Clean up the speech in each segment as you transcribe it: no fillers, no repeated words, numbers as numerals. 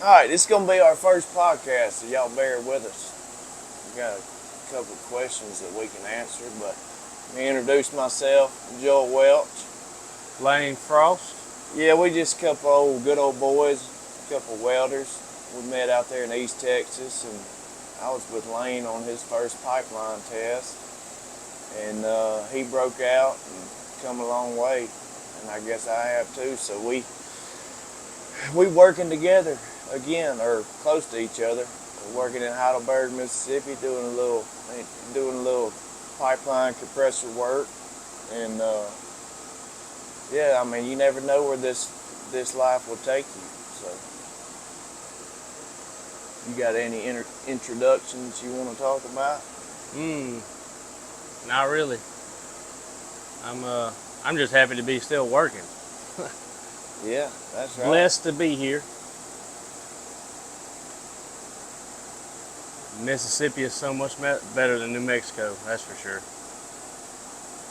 All right, this is going to be our first podcast, so y'all bear with us. We got a couple of questions that we can answer, but let me introduce myself, Joel Welch. Lane Frost. Yeah, we just a couple good old boys, a couple welders. We met out there in East Texas, and I was with Lane on his first pipeline test, and he broke out and come a long way, and I guess I have too. So we working together again, or close to each other. We're working in Heidelberg, Mississippi, doing a little pipeline compressor work, and yeah, I mean, you never know where this life will take you. So, you got any introductions you want to talk about? Not really. I'm just happy to be still working. Yeah, that's right. Blessed to be here. Mississippi is so much better than New Mexico, that's for sure.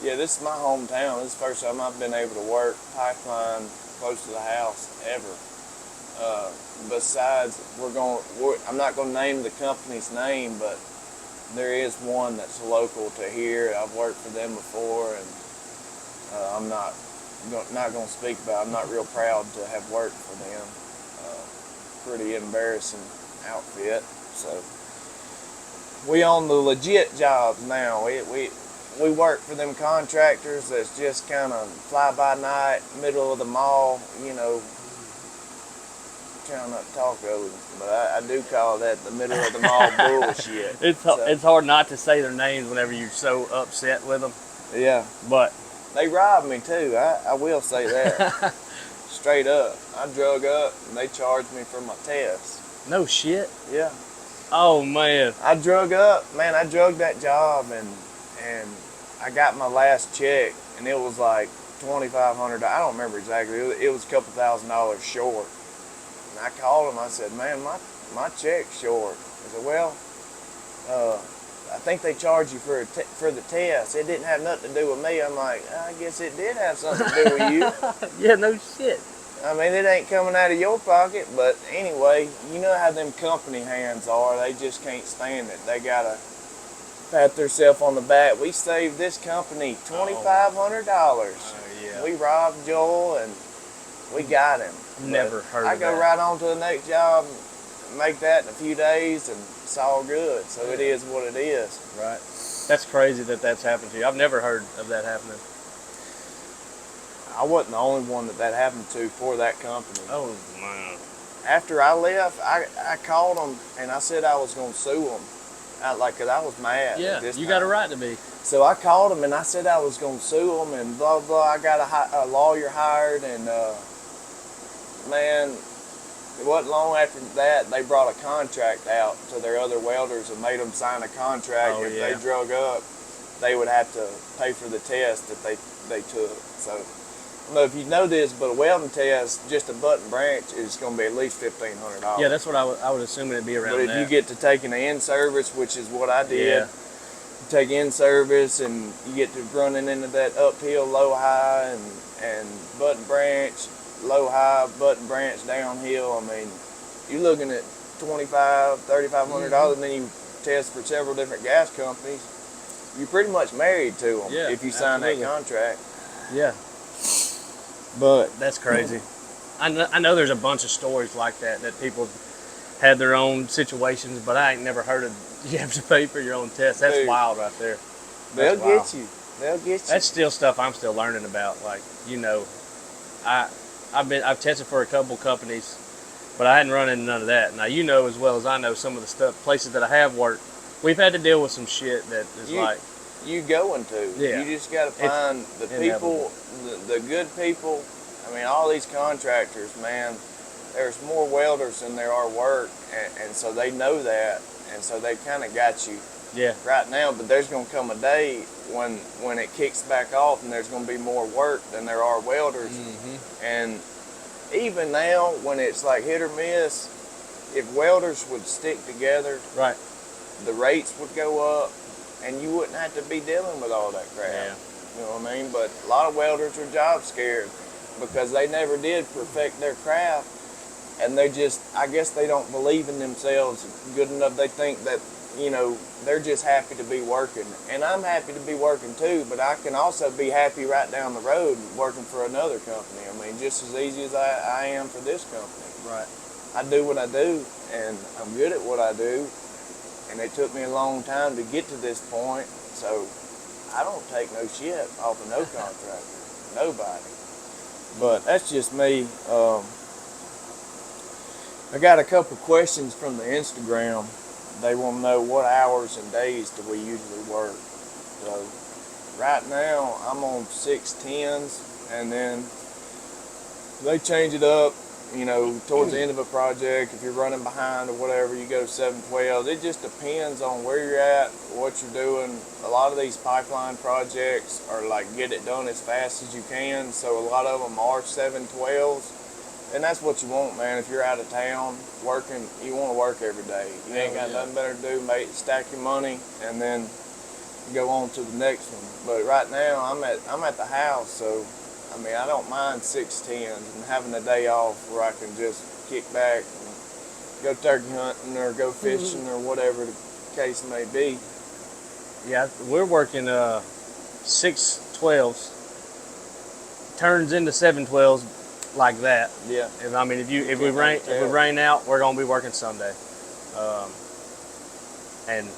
Yeah, this is my hometown. This is the first time I've been able to work pipeline close to the house ever. Besides, I'm not going to name the company's name, but there is one that's local to here. I've worked for them before, and I'm not going to speak about it. I'm not real proud to have worked for them. Pretty embarrassing outfit. So we on the legit jobs now. We work for them contractors that's just kind of fly by night, middle of the mall, you know. Trying not to talk over them, but I do call that the middle of the mall bullshit. It's hard not to say their names whenever you're so upset with them. Yeah. But they robbed me too, I will say that. Straight up. I drug up and they charged me for my test. no shit. Yeah. Oh man. I drug that job and I got my last check and it was like $2,500. I don't remember exactly. It was a couple $1,000s short. And I called him. I said, "Man, my check's short." He said, "Well, I think they charged you for the test. It didn't have nothing to do with me." I'm like, "I guess it did have something to do with you." Yeah, no shit. I mean, it ain't coming out of your pocket. But anyway, you know how them company hands are. They just can't stand it. They gotta pat themselves on the back. We saved this company $2,500. Yeah. We robbed Joel and we got him. Never heard I of go that. right on to the next job, make that in a few days, and it's all good. So it is what it is. Right. That's crazy that's happened to you. I've never heard of that happening. I wasn't the only one that happened to for that company. Oh man. After I left, I called them and I said I was going to sue them. Cause I was mad. Yeah, at this you time. got a right to be. So I called them and I said I was going to sue them and blah, blah. I got a lawyer hired and, man, it wasn't long after that they brought a contract out to their other welders and made them sign a contract. Oh, If yeah. they drug up, they would have to pay for the test that they took. So, I don't know if you know this, but a welding test, just a button branch, is going to be at least $1,500. Yeah, that's what I would assume it'd be around But if that. you get to taking the in-service, which is what I did, Yeah. you take in-service and you get to running into that uphill, low-high, and button branch, low-high, button branch, downhill. I mean, you're looking at $2,500, $3,500, and then you test for several different gas companies. You're pretty much married to them if you sign absolutely. that contract. Yeah. But That's crazy. I know there's a bunch of stories like that people had their own situations, but I ain't never heard of you have to pay for your own test. That's Dude, wild right there. they'll That's wild. get you. They'll get you. That's still stuff I'm still learning about. Like, you know, I've tested for a couple companies, but I hadn't run into none of that. Now, you know as well as I know some of the places that I have worked, we've had to deal with some shit that is you going to. Yeah. You just got to find the people, the good people. I mean, all these contractors, man, there's more welders than there are work, and so they know that, and so they kind of got you right now. But there's going to come a day when it kicks back off and there's going to be more work than there are welders. Mm-hmm. And even now, when it's like hit or miss, if welders would stick together, Right. the rates would go up, and you wouldn't have to be dealing with all that crap. Yeah. You know what I mean? But a lot of welders are job scared because they never did perfect their craft, and they just, I guess they don't believe in themselves good enough. They think that, they're just happy to be working. And I'm happy to be working too, but I can also be happy right down the road working for another company. I mean, just as easy as I am for this company. Right. I do what I do, and I'm good at what I do, and it took me a long time to get to this point, so I don't take no shit off of no contractor, nobody. But that's just me. I got a couple questions from the Instagram. They want to know what hours and days do we usually work. So right now I'm on 6/10s, and then they change it up, towards the end of a project. If you're running behind or whatever, you go 7/12. It just depends on where you're at, what you're doing. A lot of these pipeline projects are like get it done as fast as you can, so a lot of them are 7/12s. And that's what you want, man. If you're out of town working, you want to work every day. You ain't got nothing better to do, mate. Stack your money and then go on to the next one. But right now, I'm at the house, so I mean, I don't mind 6/10s and having a day off where I can just kick back and go turkey hunting or go fishing or whatever the case may be. Yeah, we're working 6/12s, turns into 7/12s like that. Yeah. If we rain out, we're gonna be working Sunday, and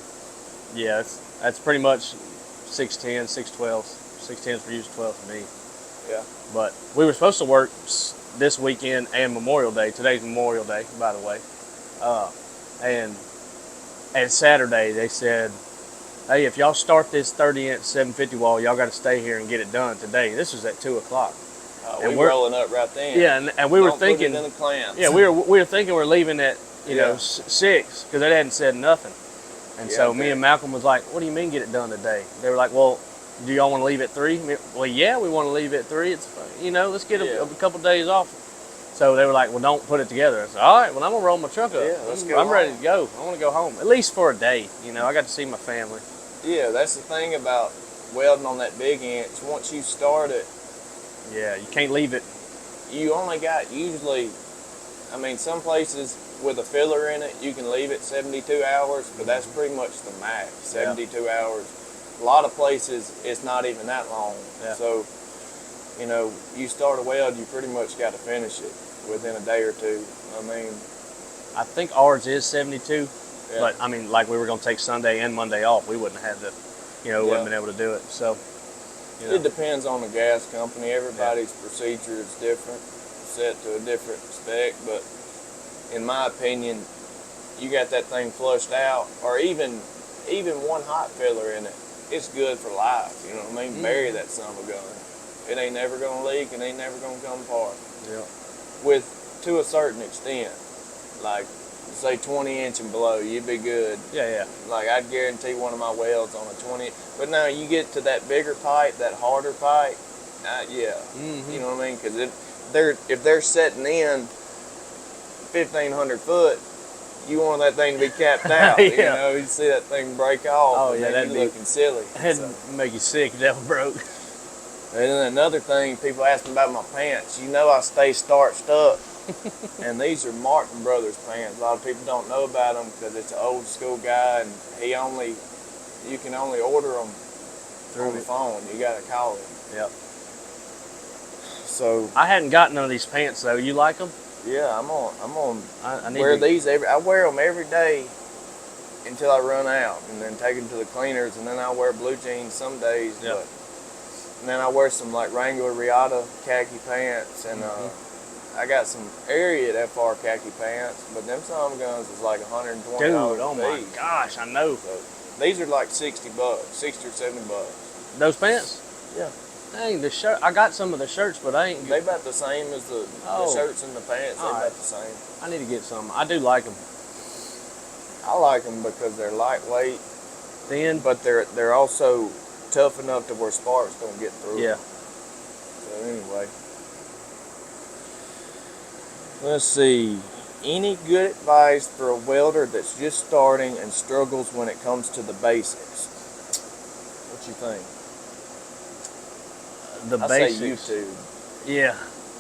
yeah, that's pretty much 6/10, 6/12s, 6/10s for you, 12 for me. Yeah. But we were supposed to work this weekend and Memorial Day. Today's Memorial Day, by the way. And Saturday they said, hey, if y'all start this 30-inch 750 wall, y'all got to stay here and get it done today. This was at 2 o'clock. And we're rolling up right then. Yeah, and we were thinking. Put it in the clamps. Yeah, we were thinking we're leaving at 6 because they hadn't said nothing. And so me and Malcolm was like, what do you mean get it done today? They were like, well, do y'all want to leave at 3? Well, yeah, we want to leave at 3. It's let's get a couple days off. So they were like, well, don't put it together. I said, all right, well, I'm gonna roll my truck up. Yeah, let's go. I'm ready to go. I want to go home at least for a day. I got to see my family. Yeah, that's the thing about welding on that big inch. Once you start it, yeah, you can't leave it. You only got usually, some places with a filler in it, you can leave it 72 hours, but that's pretty much the max, 72 hours. A lot of places, it's not even that long. Yeah. So, you start a weld, you pretty much got to finish it within a day or two. I think ours is 72, but like we were going to take Sunday and Monday off, we wouldn't have had to, wouldn't been able to do it. So, it depends on the gas company. Everybody's procedure is different, set to a different spec, but in my opinion, you got that thing flushed out, or even one hot filler in it, it's good for life. You know what I mean? Bury that son of a gun. It ain't never gonna leak and ain't never gonna come apart. Yeah. To a certain extent, like say 20-inch and below, you'd be good. Yeah. Like I'd guarantee one of my welds on a 20. But now you get to that bigger pipe, that harder pipe, you know what I mean? Because if they're setting in 1,500 foot, you want that thing to be capped out. You see that thing break off. Oh yeah, that'd be looking silly. That'd make you sick if that one broke. And then another thing, people ask me about my pants. I stay starched up. And these are Martin Brothers pants. A lot of people don't know about them because it's an old school guy, and you can only order them through the phone. You got to call him. Yep. So I hadn't got none of these pants though. You like them? Yeah, I'm on. I wear these I wear them every day until I run out, and then take them to the cleaners, and then I wear blue jeans some days. Yep. And then I wear some like Wrangler Riata khaki pants, and I got some Ariat FR khaki pants, but them some guns is like $120. Dude, oh my gosh, I know. So these are like $60, $60 or $70. Those pants? Yeah. Dang, the shirt. I got some of the shirts, but I ain't. They about the same as the shirts and the pants. They about the same. I need to get some. I do like them. I like them because they're lightweight, thin, but they're also tough enough to where sparks don't get through. Yeah. So anyway, let's see. Any good advice for a welder that's just starting and struggles when it comes to the basics? What you think? The basics. Say YouTube.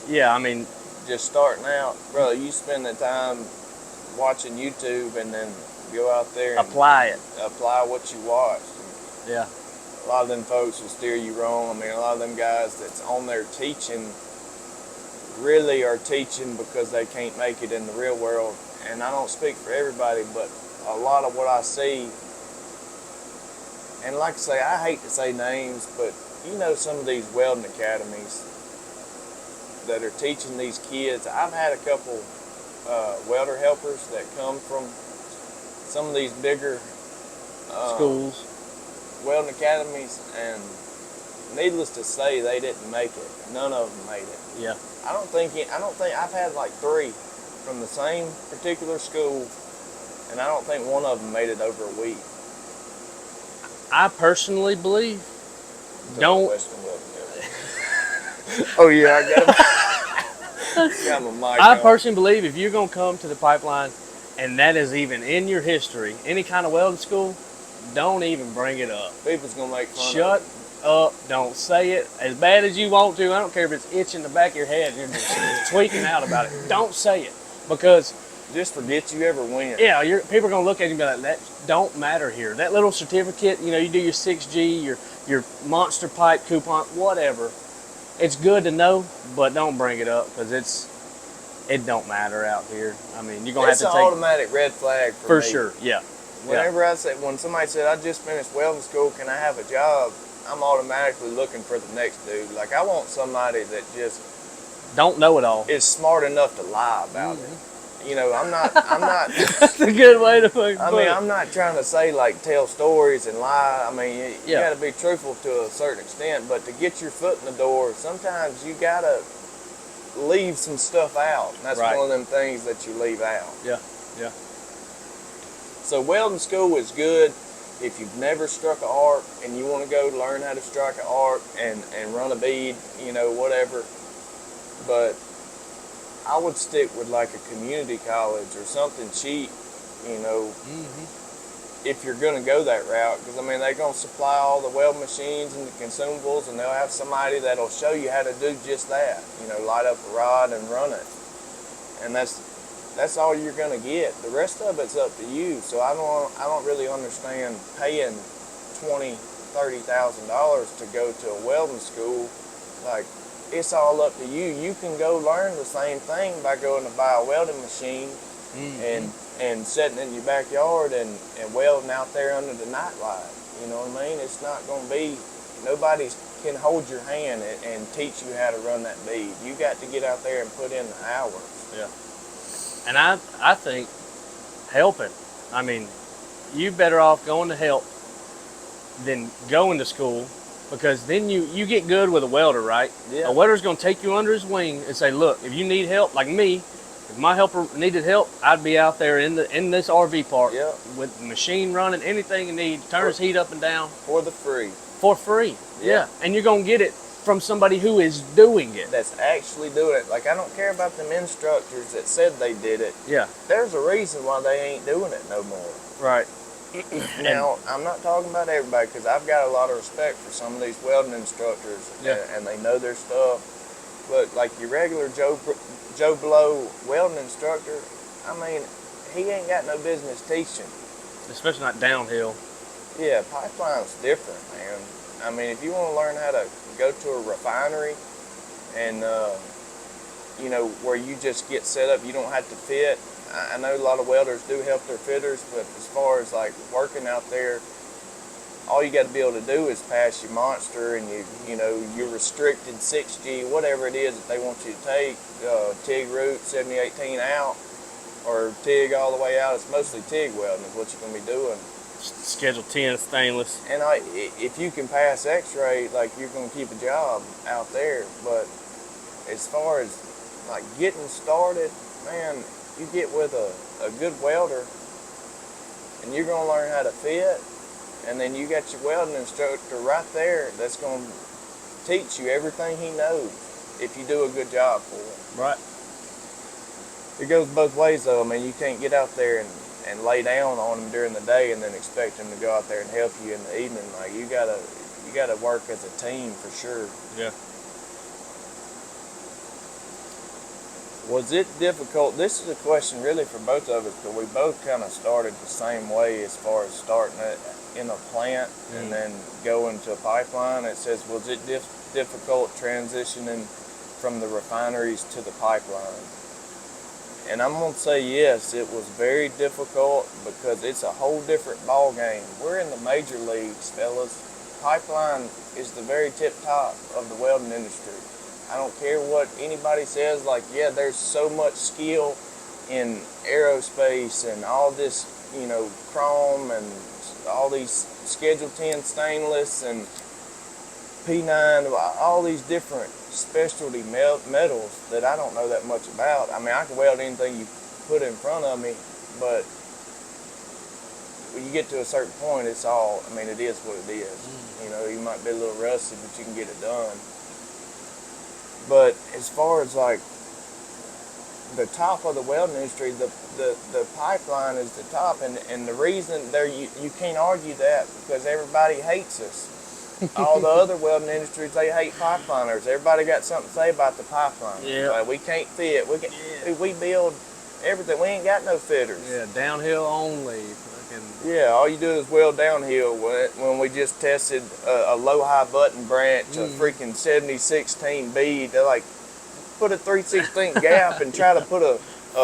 Yeah. just starting out, brother, you spend the time watching YouTube and then go out there and apply what you watch. Yeah. A lot of them folks will steer you wrong. I mean, a lot of them guys that's on there teaching really are teaching because they can't make it in the real world. And I don't speak for everybody, but a lot of what I see, and like I say, I hate to say names, but you know, some of these welding academies that are teaching these kids. I've had a couple welder helpers that come from some of these bigger schools, welding academies, and needless to say, they didn't make it. None of them made it. Yeah. I don't think I've had like 3 from the same particular school, and I don't think one of them made it over a week. I personally believe Oh yeah, I got my mic I on. personally believe if you're gonna come to the pipeline, and that is even in your history, any kind of welding school, don't even bring it up. People's gonna make fun Shut of it. up, don't say it. As bad as you want to, I don't care if it's itching the back of your head, you're just tweaking out about it. Don't say it, because just forget you ever win. yeah, people are gonna look at you and be like, that don't matter here. That little certificate, you know, you do your 6G, your monster pipe coupon, whatever. It's good to know, but don't bring it up, because it don't matter out here. I mean, you're gonna have to It's take an automatic red flag for me. sure. Yeah. Whenever when somebody said, I just finished welding school, can I have a job? I'm automatically looking for the next dude. Like, I want somebody that just Don't know it all. is smart enough to lie about it. You know, I'm not. That's a good way to put it. I mean, I'm not trying to say like tell stories and lie. I mean, you got to be truthful to a certain extent, but to get your foot in the door, sometimes you got to leave some stuff out. And that's Right. one of them things that you leave out. Yeah, yeah. So welding school is good if you've never struck an arc and you want to go learn how to strike an arc and run a bead, you know, whatever. But I would stick with like a community college or something cheap, you know, if you're going to go that route. Because, I mean, they're going to supply all the weld machines and the consumables, and they'll have somebody that'll show you how to do just that, you know, light up a rod and run it. And that's all you're going to get. The rest of it's up to you. So I don't really understand paying $20,000, $30,000 to go to a welding school. Like, it's all up to you. You can go learn the same thing by going to buy a welding machine and sitting in your backyard and welding out there under the night light. You know what I mean? It's not going to be, nobody can hold your hand and teach you how to run that bead. You got to get out there and put in the hours. Yeah. And I think helping. I mean, you better off going to help than going to school, because then you get good with a welder, right? Yeah. A welder's going to take you under his wing and say, look, if you need help, like me, if my helper needed help, I'd be out there in this RV park with the machine running, anything you need, turn his heat up and down. For the free. For free, yeah. And you're going to get it from somebody who is doing it. That's actually doing it. Like, I don't care about them instructors that said they did it. Yeah. There's a reason why they ain't doing it no more. Right. Now, I'm not talking about everybody, because I've got a lot of respect for some of these welding instructors, and they know their stuff. But like your regular Joe Blow welding instructor, I mean, he ain't got no business teaching. Especially not downhill. Yeah, pipeline's different, man. I mean, if you want to learn how to go to a refinery and, you know, where you just get set up, you don't have to fit. I know a lot of welders do help their fitters, but as far as like working out there, all you got to be able to do is pass your monster and you know, your restricted 6G, whatever it is that they want you to take, TIG root 7018 out, or TIG all the way out. It's mostly TIG welding is what you're going to be doing. Schedule 10 stainless. And if you can pass X-ray, like, you're going to keep a job out there. But as far as like getting started, man, you get with a good welder and you're going to learn how to fit, and then you got your welding instructor right there that's going to teach you everything he knows if you do a good job for him. Right. It goes both ways though. I mean, you can't get out there and lay down on them during the day and then expect them to go out there and help you in the evening. Like, you gotta work as a team for sure. Yeah. Was it difficult? This is a question really for both of us, because we both kind of started the same way as far as starting it in a plant and then going to a pipeline. It says, was it difficult transitioning from the refineries to the pipeline? And I'm going to say yes, it was very difficult, because it's a whole different ball game. We're in the major leagues, fellas. Pipeline is the very tip top of the welding industry. I don't care what anybody says, like, yeah, there's so much skill in aerospace and all this, chrome and all these Schedule 10 stainless and P9, all these different specialty metals that I don't know that much about. I mean, I can weld anything you put in front of me, but when you get to a certain point, it is what it is. You might be a little rusty, but you can get it done. But as far as like the top of the welding industry, the pipeline is the top, and the reason there you can't argue that, because everybody hates us. All the other welding industries, they hate pipeliners. Everybody got something to say about the pipeline. Yeah. Like, we can't fit. We build everything. We ain't got no fitters. Yeah, downhill only. Yeah, all you do is weld downhill. When we just tested a low-high button branch, a freaking 70-16 bead, they're like, put a 3/16 gap and try to put a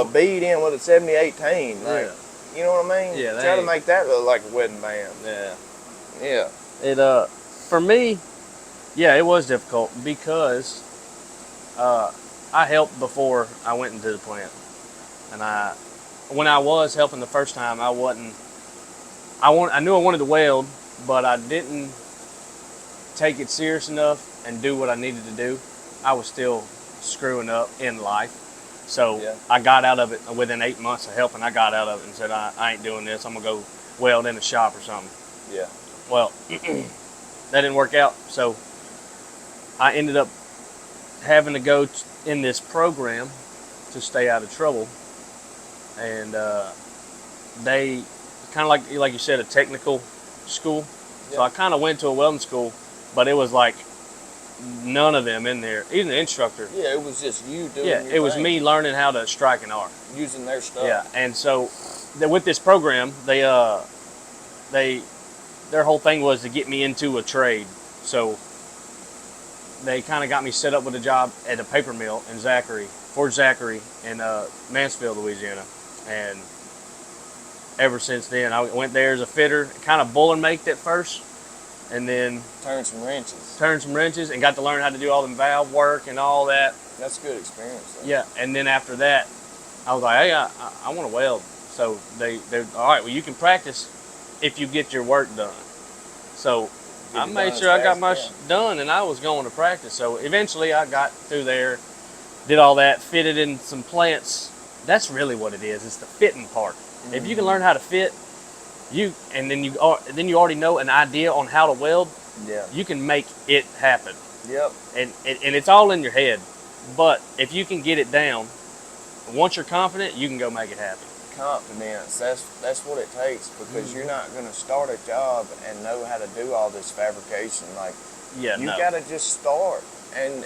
bead in with a 70-18. Like, you know what I mean? Yeah. Try to make that look like a wedding band. Yeah. Yeah. It for me, yeah, it was difficult, because I helped before I went into the plant, and when I was helping the first time, I knew I wanted to weld, but I didn't take it serious enough and do what I needed to do. I was still screwing up in life. So I got out of it within 8 months of helping. I got out of it and said, I ain't doing this. I'm going to go weld in a shop or something. Yeah. Well, that didn't work out. So I ended up having to go in this program to stay out of trouble. And they kind of like you said, a technical school. Yeah. So I kind of went to a welding school, but it was like none of them in there, even the instructor. Yeah, it was just you doing your thing. Was me learning how to strike an arc. Using their stuff. Yeah, and so with this program, their whole thing was to get me into a trade. So they kind of got me set up with a job at a paper mill in Fort Zachary in Mansfield, Louisiana. And ever since then, I went there as a fitter, kind of bull and maked at first, and then turned some wrenches, and got to learn how to do all the valve work and all that. That's a good experience, though. Yeah, and then after that, I was like, hey, I want to weld. So they're all right. Well, you can practice if you get your work done. So I made sure I got my done, and I was going to practice. So eventually, I got through there, did all that, fitted in some plants. That's really what it is. It's the fitting part. Mm-hmm. If you can learn how to fit, then you already know an idea on how to weld. Yeah. You can make it happen. Yep. And it's all in your head. But if you can get it down, once you're confident, you can go make it happen. Confidence. That's what it takes, because you're not going to start a job and know how to do all this fabrication. Like, you got to just start. And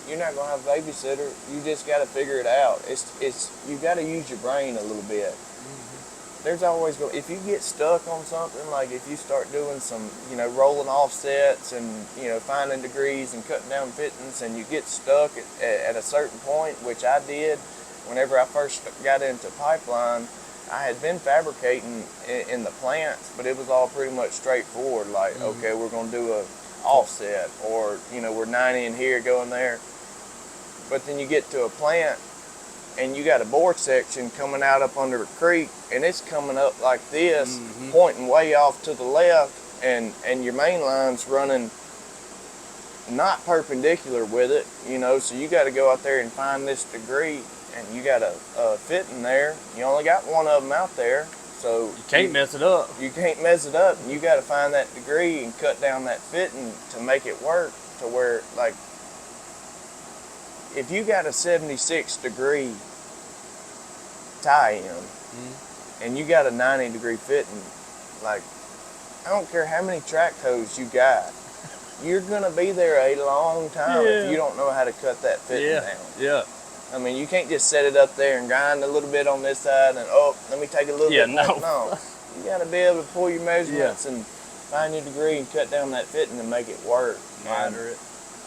you're not gonna have a babysitter. You just got to figure it out. It's you got to use your brain a little bit. Mm-hmm. There's always if you get stuck on something, like if you start doing some rolling offsets and finding degrees and cutting down fittings, and you get stuck at a certain point, which I did whenever I first got into pipeline. I had been fabricating in the plants, but it was all pretty much straightforward. Like, okay, we're gonna do a offset, or we're 90 in here, going there. But then you get to a plant and you got a bore section coming out up under a creek, and it's coming up like this, pointing way off to the left, and your main line's running not perpendicular with it, so you got to go out there and find this degree, and you got a fit in there. You only got one of them out there. So you can't mess it up. You can't mess it up, and you got to find that degree and cut down that fitting to make it work. To where, like, if you got a 76 degree tie-in and you got a 90 degree fitting, like, I don't care how many track hoes you got, you're gonna be there a long time if you don't know how to cut that fitting down. Yeah. I mean, you can't just set it up there and grind a little bit on this side and, let me take a little bit more. No. You got to be able to pull your measurements and find your degree and cut down that fitting and make it work. Monitor it.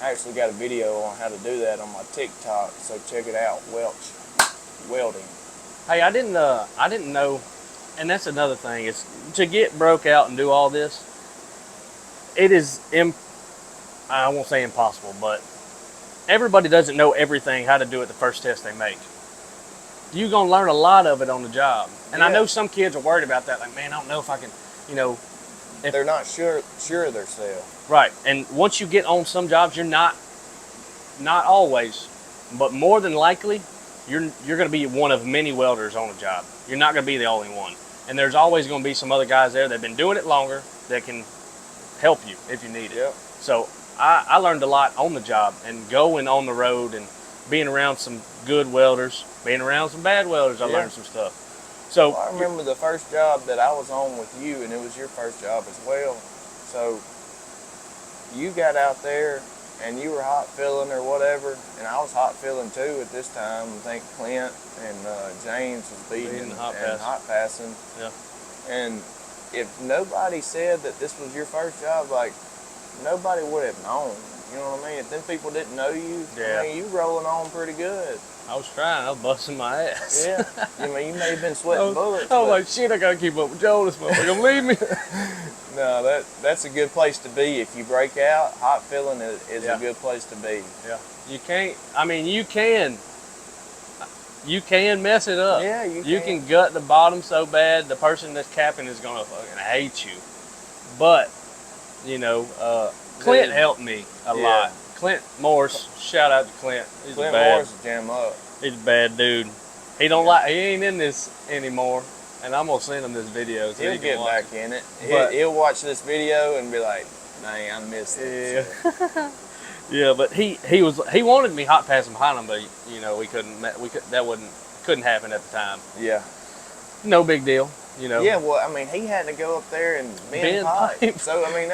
I actually got a video on how to do that on my TikTok, so check it out, Welch Welding. Hey, I didn't know, and that's another thing, is to get broke out and do all this, it is, I won't say impossible, but everybody doesn't know everything, how to do it the first test they make. You're going to learn a lot of it on the job. And I know some kids are worried about that, like, man, I don't know if I can, if they're not sure of themselves. Right. And once you get on some jobs, you're not always, but more than likely, you're going to be one of many welders on a job. You're not going to be the only one. And there's always going to be some other guys there that have been doing it longer that can help you if you need it. Yep. So I learned a lot on the job, and going on the road and being around some good welders, being around some bad welders, I learned some stuff. So I remember the first job that I was on with you, and it was your first job as well. So you got out there and you were hot filling or whatever, and I was hot filling too at this time. I think Clint and James was beating and hot passing. Yeah. And if nobody said that this was your first job, like, nobody would have known. You know what I mean? If them people didn't know you, I mean, you rolling on pretty good. I was trying. I was busting my ass. Yeah. I mean, you may have been sweating bullets. I was like, shit, I got to keep up with Joe. This motherfucker leave me. No, that's a good place to be. If you break out, hot filling is a good place to be. Yeah. You can't, I mean, you can mess it up. Yeah, you can gut the bottom so bad, the person that's capping is going to fucking hate you. But, Clint helped me a lot. Clint Morse, shout out to Clint. Clint Morse jam up. He's a bad dude. He ain't in this anymore, and I'm gonna send him this video so he'll he can get watch back in it. He'll watch this video and be like, "Dang, I missed it." Yeah, but he wanted me hot passing behind him, but we couldn't happen at the time. Yeah. No big deal. Yeah, well, I mean, he had to go up there and bend pipe. So I mean,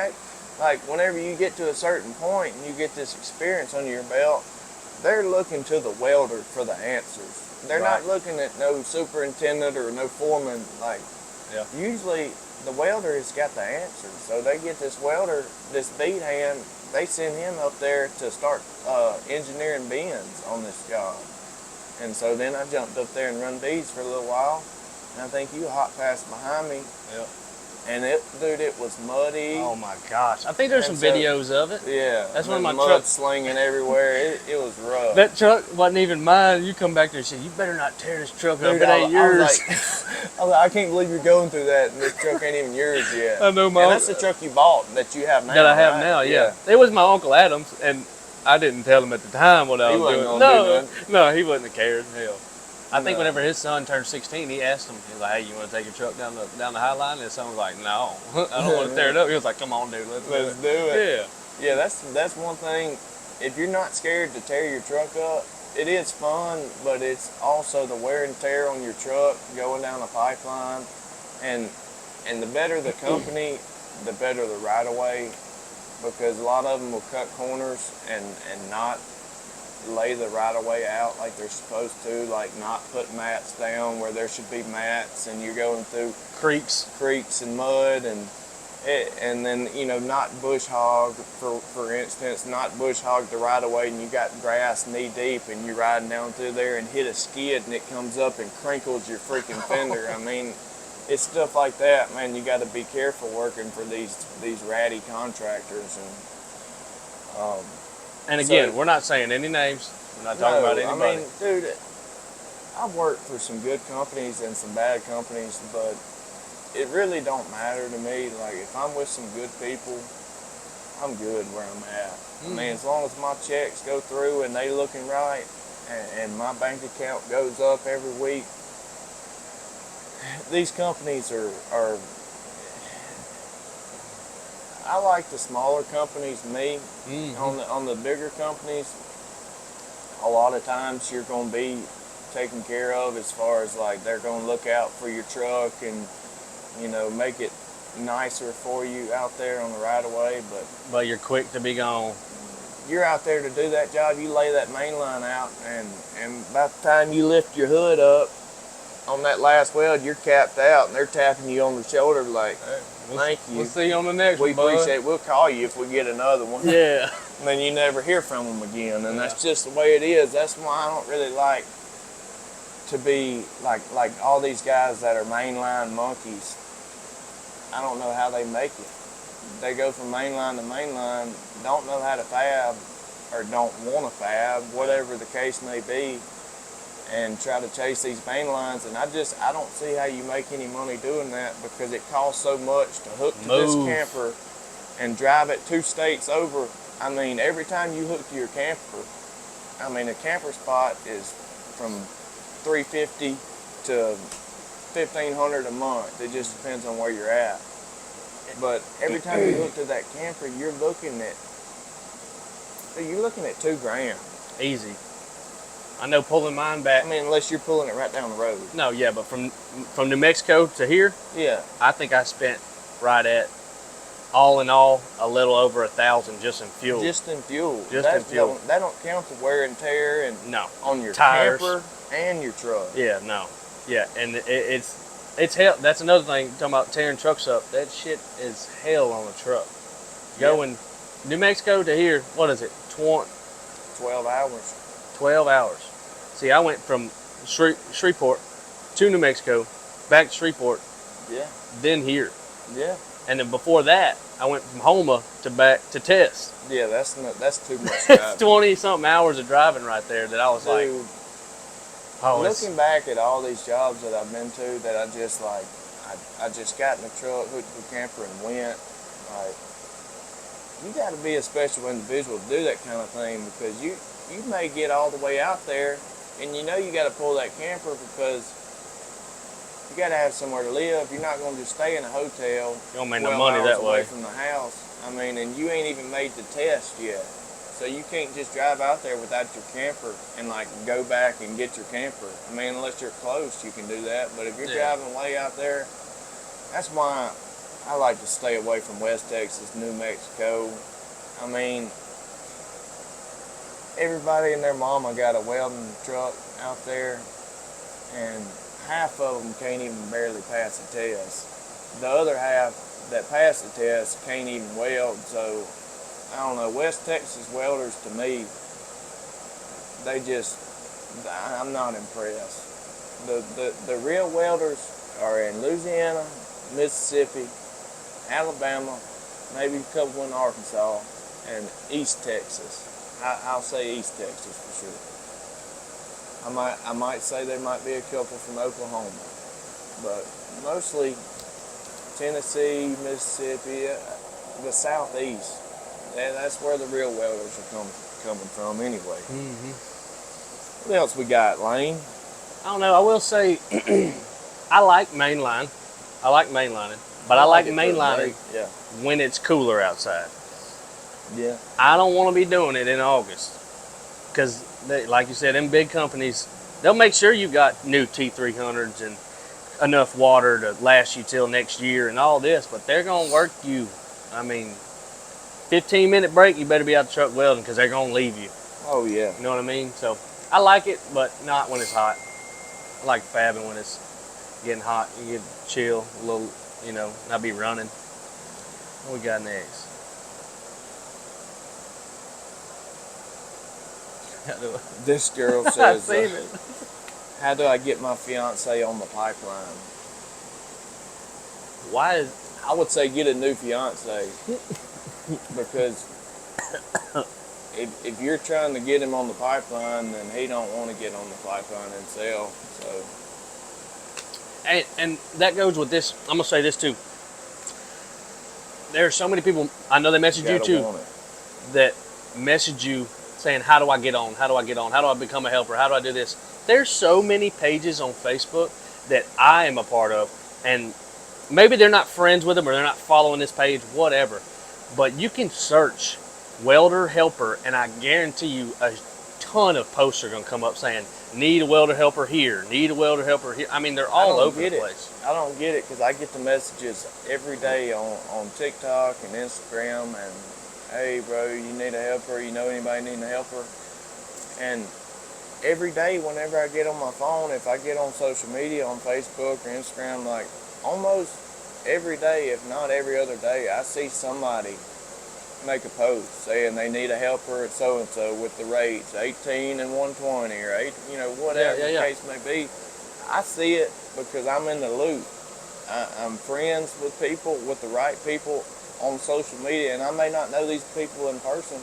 like whenever you get to a certain point and you get this experience under your belt, they're looking to the welder for the answers. They're not looking at no superintendent or no foreman. Like, usually the welder has got the answers. So they get this welder, this bead hand, they send him up there to start engineering bends on this job. And so then I jumped up there and run beads for a little while. And I think you hot passed behind me. Yep. And it was muddy. Oh my gosh! I think there's some videos of it. Yeah, that's one of my mud trucks slinging everywhere. It was rough. That truck wasn't even mine. You come back there and say, "You better not tear this truck up. It ain't yours." I was like, I can't believe you're going through that, and this truck ain't even yours yet. I know, and that's the truck you bought that you have now. That I have now. Yeah, it was my Uncle Adam's, and I didn't tell him at the time what I was doing. No, he wouldn't have cared. Hell. I think whenever his son turned 16, he asked him, he was like, "Hey, you want to take your truck down the High Line?" And his son was like, "No, I don't want to tear it up." He was like, "Come on, dude, let's do it." Yeah, that's one thing. If you're not scared to tear your truck up, it is fun, but it's also the wear and tear on your truck going down a pipeline, and the better the company, the better the right of way, because a lot of them will cut corners and not lay the right of way out like they're supposed to, like not put mats down where there should be mats, and you're going through creeks and mud, and then not bush hog, for instance, not bush hog the right of way, and you got grass knee deep and you're riding down through there and hit a skid and it comes up and crinkles your freaking fender. I mean, it's stuff like that, man. You got to be careful working for these ratty contractors. And again, we're not saying any names. We're not talking about anybody. I mean, dude, I've worked for some good companies and some bad companies, but it really don't matter to me. Like, if I'm with some good people, I'm good where I'm at. I mean, as long as my checks go through and they looking right, and my bank account goes up every week, these companies are I like the smaller companies, on the bigger companies, a lot of times you're going to be taken care of as far as, like, they're going to look out for your truck and, make it nicer for you out there on the right of way, but you're quick to be gone. you're out there to do that job. You lay that main line out, and by the time you lift your hood up on that last weld, you're capped out, and they're tapping you on the shoulder like, thank you. We'll see you on the next We one, bud. appreciate it. We'll call you if we get another one. Yeah. And then you never hear from them again, and that's just the way it is. That's why I don't really like to be like all these guys that are mainline monkeys. I don't know how they make it. They go from mainline to mainline, don't know how to fab, or don't want to fab, whatever the case may be, and try to chase these main lines. And I don't see how you make any money doing that, because it costs so much to hook to this camper and drive it 2 states over. I mean, every time you hook to your camper, I mean, a camper spot is from $350 to $1,500 a month. It just depends on where you're at. But every time you hook to that camper, you're looking at $2,000 easy. I know pulling mine back. I mean, unless you're pulling it right down the road. No, yeah, but from New Mexico to here, Yeah. I think I spent right at, all in all, a little over $1,000 just in fuel. Just in fuel. In fuel. That don't count the wear and tear and on your tires, camper and your truck. Yeah, no, yeah, and it's hell. That's another thing. Talking about tearing trucks up. That shit is hell on a truck. Going New Mexico to here, what is it? 12 hours. 12 hours. See, I went from Shreveport to New Mexico, back to Shreveport, then here. Yeah. And then before that, I went from Houma to back to Test. Yeah, that's too much driving. 20-something hours of driving right there that I was like, looking back at all these jobs that I've been to, that I just like, I just got in the truck, hooked to the camper, and went. Like, you got to be a special individual to do that kind of thing, because you may get all the way out there, and you know you got to pull that camper because you got to have somewhere to live. You're not going to just stay in a hotel. You don't make no money that way. Away from the house. I mean, and you ain't even made the test yet. So you can't just drive out there without your camper and like go back and get your camper. I mean, unless you're close, you can do that. But if you're driving way out there, that's why I like to stay away from West Texas, New Mexico. I mean, everybody and their mama got a welding truck out there, and half of them can't even barely pass the test. The other half that pass the test can't even weld. So I don't know, West Texas welders, to me, I'm not impressed. The real welders are in Louisiana, Mississippi, Alabama, maybe a couple in Arkansas, and East Texas. I'll say East Texas for sure. I might say there might be a couple from Oklahoma, but mostly Tennessee, Mississippi, the Southeast. That's where the real welders are coming from anyway. Mm-hmm. What else we got, Lane? I don't know. I will say I like mainline. I like mainlining. But I like mainlining when it's cooler outside. Yeah. I don't want to be doing it in August. Because, like you said, them big companies, they'll make sure you got new T300s and enough water to last you till next year and all this. But they're going to work you. I mean, 15-minute break, you better be out the truck welding, because they're going to leave you. Oh, yeah. You know what I mean? So, I like it, but not when it's hot. I like fabbing when it's getting hot. You get chill, a little, not be running. What we got next? This girl says, seen it. how do I get my fiance on the pipeline? I would say get a new fiance. Because if you're trying to get him on the pipeline, then he don't want to get on the pipeline himself. So, and that goes with this. I'm gonna say this too. There are so many people, I know they message you too, that message you saying, how do I get on? How do I get on? How do I become a helper? How do I do this? There's so many pages on Facebook that I am a part of, and maybe they're not friends with them or they're not following this page, whatever. But you can search welder helper, and I guarantee you a ton of posts are going to come up saying, need a welder helper here, need a welder helper here. I mean, they're all over the place. I don't get it, because I get the messages every day on TikTok and Instagram, and hey bro, you need a helper, you know anybody needing a helper? And every day whenever I get on my phone, if I get on social media, on Facebook or Instagram, like almost every day, if not every other day, I see somebody make a post saying they need a helper at so-and-so with the rates, 18 and 120 or 8, whatever the case may be. I see it because I'm in the loop. I'm friends with people, with the right people on social media, and I may not know these people in person,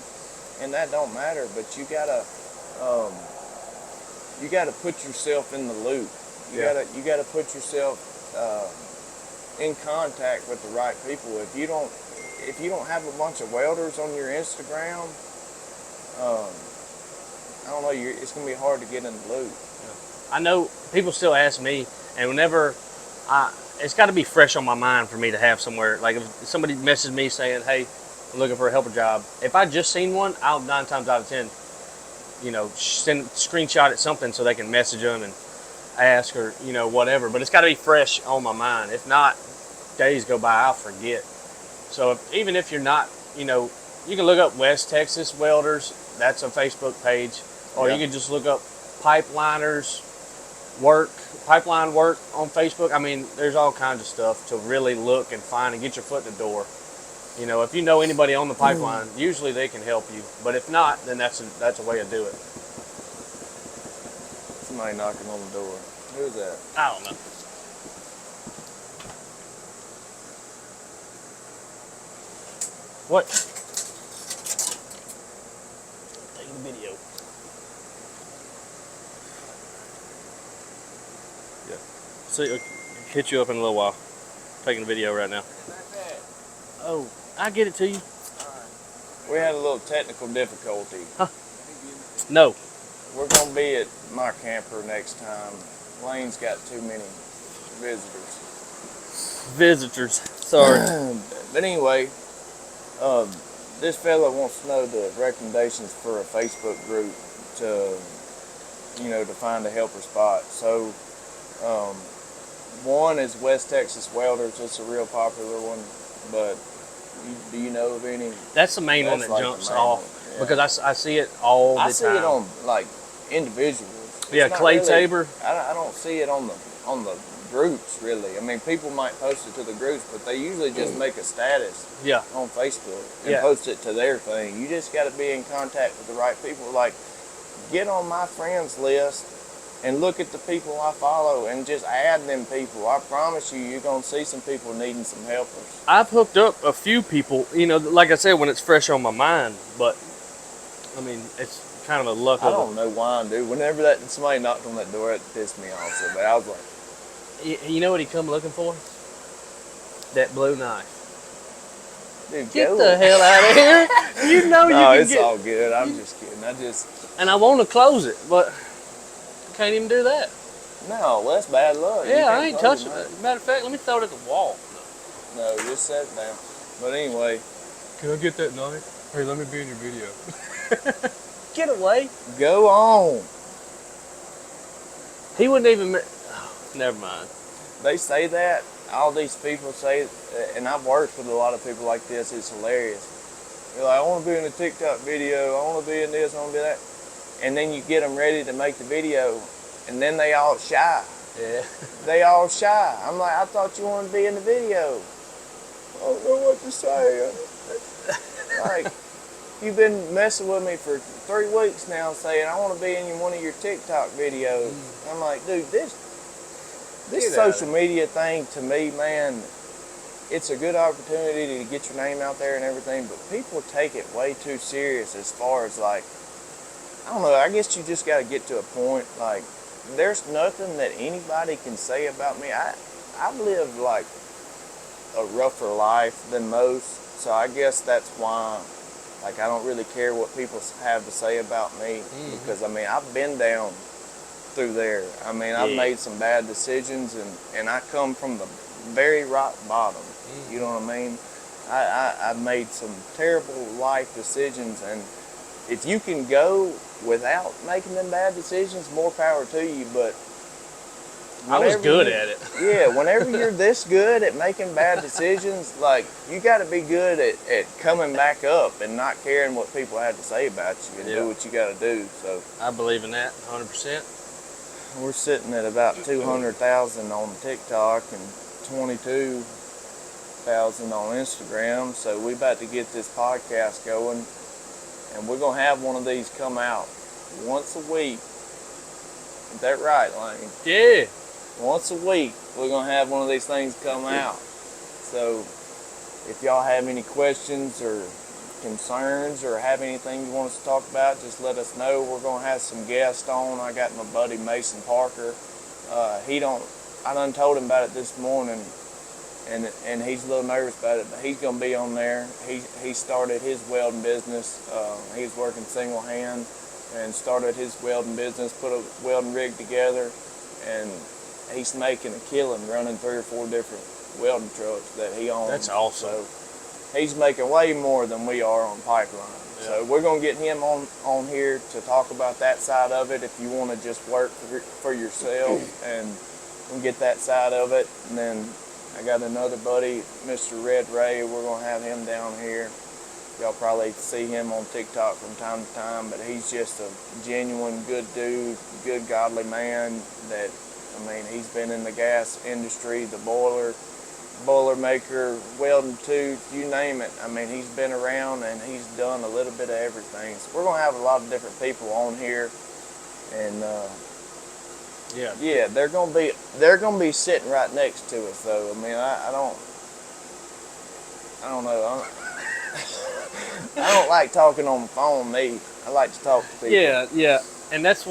and that don't matter, but you gotta put yourself in the loop. You gotta put yourself in contact with the right people. If you don't have a bunch of welders on your Instagram, I don't know, it's gonna be hard to get in the loop. I know people still ask me, and whenever it's got to be fresh on my mind for me to have somewhere. Like if somebody messages me saying, "Hey, I'm looking for a helper job," if I just seen one, I'll 9 times out of 10, screenshot it something so they can message them and ask or whatever. But it's got to be fresh on my mind. If not, days go by, I'll forget. So even if you're not, you can look up West Texas Welders. That's a Facebook page, or you can just look up pipeline work on Facebook. I mean, there's all kinds of stuff to really look and find and get your foot in the door. If you know anybody on the pipeline, usually they can help you. But if not, then that's a way to do it. Somebody knocking on the door. Who's that? I don't know. What? Taking a video. Yeah. See, I'll hit you up in a little while. Taking a video right now. Oh, I get it to you. We had a little technical difficulty. Huh? No. We're going to be at my camper next time. Lane's got too many visitors. Sorry. But anyway, this fella wants to know the recommendations for a Facebook group to find a helper spot. So, one is West Texas Welders. It's a real popular one, but do you know of any? That's the main one that jumps off because I see it all the time. I see it on like individuals. Clay Tabor. I don't see it on the groups really. I mean, people might post it to the groups, but they usually just make a status on Facebook and post it to their thing. You just got to be in contact with the right people. Like, get on my friends list and look at the people I follow and just add them people. I promise you're going to see some people needing some helpers. I've hooked up a few people, like I said, when it's fresh on my mind, but, I mean, it's kind of a luck of it. I don't know why, dude. Whenever somebody knocked on that door, it pissed me off so bad. I was like... You know what he come looking for? That blue knife. Dude, get the hell out of here. You can it's all good. I'm just kidding. And I want to close it, but... Can't even do that. No, that's bad luck. Yeah, I ain't touching it. Matter of fact, let me throw it at the wall. No, just set it down. But anyway. Can I get that knife? Hey, let me be in your video. Get away. Go on. He wouldn't even... never mind. They say that. All these people say, and I've worked with a lot of people like this. It's hilarious. They're like, I want to be in a TikTok video. I want to be in this. I want to be that. And then you get them ready to make the video, and then they all shy. Yeah. They all shy. I'm like, I thought you wanted to be in the video. I don't know what to say. Like, you've been messing with me for 3 weeks now saying, I want to be in one of your TikTok videos. I'm like, dude, this social media thing to me, man, it's a good opportunity to get your name out there and everything, but people take it way too serious as far as like, I don't know, I guess you just got to get to a point, like, there's nothing that anybody can say about me. I've lived, like, a rougher life than most, so I guess that's why, like, I don't really care what people have to say about me, because, I mean, I've been down through there. I mean, I've made some bad decisions, and I come from the very rock bottom, you know what I mean? I've made some terrible life decisions, and if you can go without making them bad decisions, more power to you. But I was good you- at it. Yeah, whenever you're this good at making bad decisions, like, you got to be good at coming back up and not caring what people have to say about you and Yeah. do what you got to do. So I believe in that 100%. we're sitting at about 200,000 on TikTok and 22,000 on Instagram. So we about to get this podcast going, and we're gonna have one of these come out once a week. Is that right, Lane? Yeah. Once a week, we're going to have one of these things come out. So if y'all have any questions or concerns or have anything you want us to talk about, just let us know. We're going to have some guests on. I got my buddy Mason Parker. I done told him about it this morning, and he's a little nervous about it, but he's going to be on there. He started his welding business. He's working single hand and started his welding business, put a welding rig together, and he's making a killing running 3 or 4 different welding trucks that he owns. That's awesome. So he's making way more than we are on pipeline. Yeah. So we're going to get him on here to talk about that side of it if you want to just work for yourself and get that side of it. And then I got another buddy, Mr. Red Ray. We're going to have him down here. Y'all probably see him on TikTok from time to time, but he's just a genuine good dude, good godly man that, I mean, he's been in the gas industry, the boiler maker, welding tooth, you name it. I mean, he's been around and he's done a little bit of everything. So we're going to have a lot of different people on here, and yeah, they're going to be sitting right next to us though. I mean, I don't know. I don't like talking on the phone, me. I like to talk to people. Yeah. And this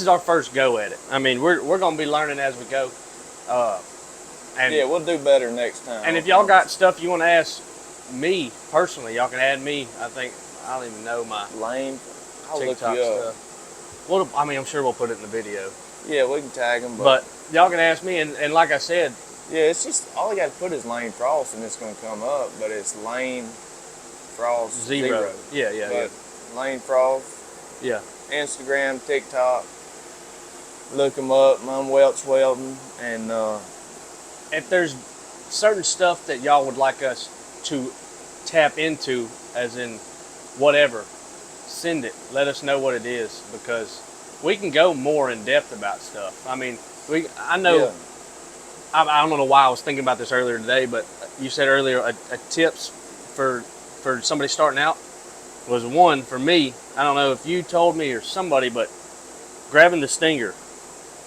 is our first go at it. I mean, we're going to be learning as we go. And yeah, we'll do better next time. And if y'all got stuff you want to ask me personally, y'all can add me. I don't even know my Lane, I'll TikTok look you up. stuff. Well, I mean, I'm sure we'll put it in the video. Yeah, we can tag them. But y'all can ask me, and like I said, yeah, it's just all you got to put is Lane Frost, and it's going to come up. But it's Lane Frost 0. Yeah. Lane Frost. Yeah. Instagram, TikTok. Look them up. I'm Welch Welding, and if there's certain stuff that y'all would like us to tap into, as in whatever, send it. Let us know what it is, because we can go more in depth about stuff. I mean, I know. Yeah. I don't know why I was thinking about this earlier today, but you said earlier a tips for somebody starting out was one for me. I don't know if you told me or somebody, but grabbing the stinger,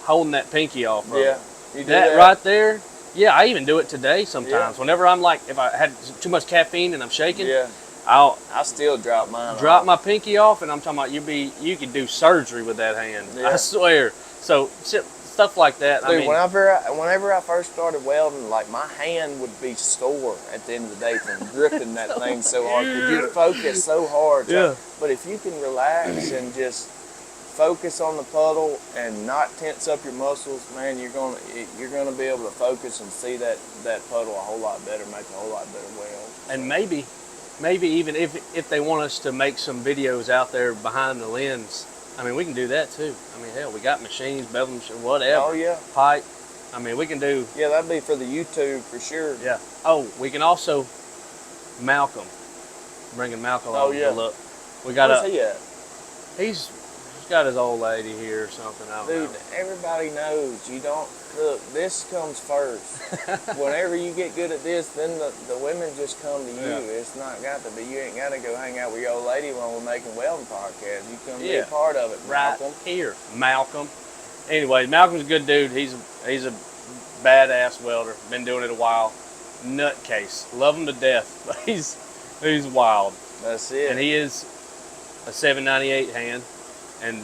holding that pinky off of it. You do That right there. Yeah, I even do it today sometimes. Yeah. Whenever I'm like, if I had too much caffeine and I'm shaking, Yeah. I still drop mine. drop off. my pinky off, and I'm talking about you could do surgery with that hand. Yeah. I swear. So stuff like that. Dude, I mean, whenever I first started welding, like, my hand would be sore at the end of the day from gripping that thing so hard. Because you focus so hard. Yeah. But if you can relax and just focus on the puddle and not tense up your muscles, man, you're gonna be able to focus and see that puddle a whole lot better, make a whole lot better weld. and maybe even if they want us to make some videos out there behind the lens, I mean, we can do that too. I mean, hell, we got machines, bevel machines, whatever. Oh yeah. Pipe. I mean, we can do. Yeah, that'd be for the YouTube for sure. Yeah. Oh, we can also Malcolm. Bringing Malcolm Oh, on yeah. to look. We got Where's he at? He's got his old lady here or something. I don't Dude, know. everybody knows you don't look. This comes first. Whenever you get good at this, then the women just come to you. Yeah. It's not got to be. You ain't got to go hang out with your old lady when we're making welding podcasts. You come be Yeah. a part of it, Right Malcolm. here, Malcolm. Anyway, Malcolm's a good dude. He's a badass welder. Been doing it a while. Nutcase. Love him to death. But he's wild. That's it. And he is a 798 hand, and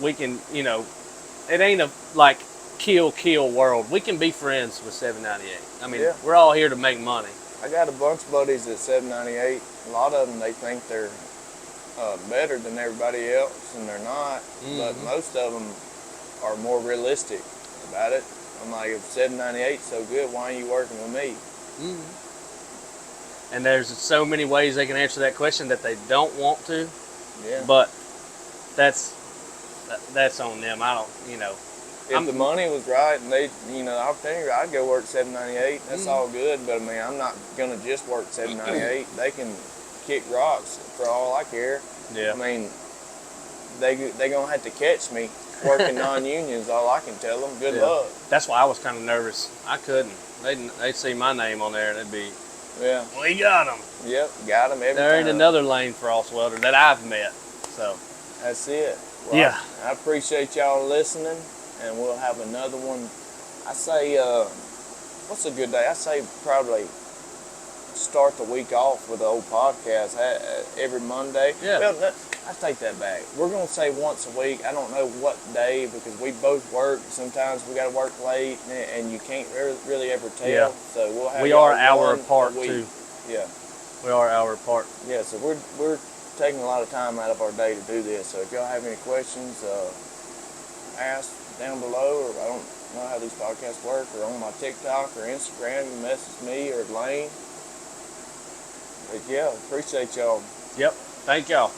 we can, it ain't a like kill world. We can be friends with 798. I mean, Yeah. we're all here to make money. I got a bunch of buddies at 798. A lot of them, they think they're better than everybody else, and they're not. But most of them are more realistic about it. I'm like, if 798's so good, why ain't you working with me? And there's so many ways they can answer that question that they don't want to. Yeah. But that's on them. I don't, If the money was right and they, the opportunity, I'd go work 798. That's all good. But I mean, I'm not gonna just work 798. They can kick rocks for all I care. Yeah. I mean, they gonna have to catch me working non-unions. All I can tell them, good luck. That's why I was kind of nervous. I couldn't. They'd see my name on there and it'd be, Yeah. we got them. Yep, got them every time. There ain't another lane frost welder that I've met. So. That's it. Well, Yeah. I appreciate y'all listening, and we'll have another one. I say, what's a good day? I say probably start the week off with the old podcast every Monday. Yeah. Well, I take that back. We're going to say once a week. I don't know what day because we both work. Sometimes we got to work late, and you can't really ever tell. Yeah. So we'll have We are an y'all hour one apart, a week. too. Yeah. We are an hour apart. Yeah, so we're taking a lot of time out of our day to do this. So if y'all have any questions, ask down below, or I don't know how these podcasts work, or on my TikTok or Instagram, you message me or Lane. But yeah, appreciate y'all. Yep. Thank y'all.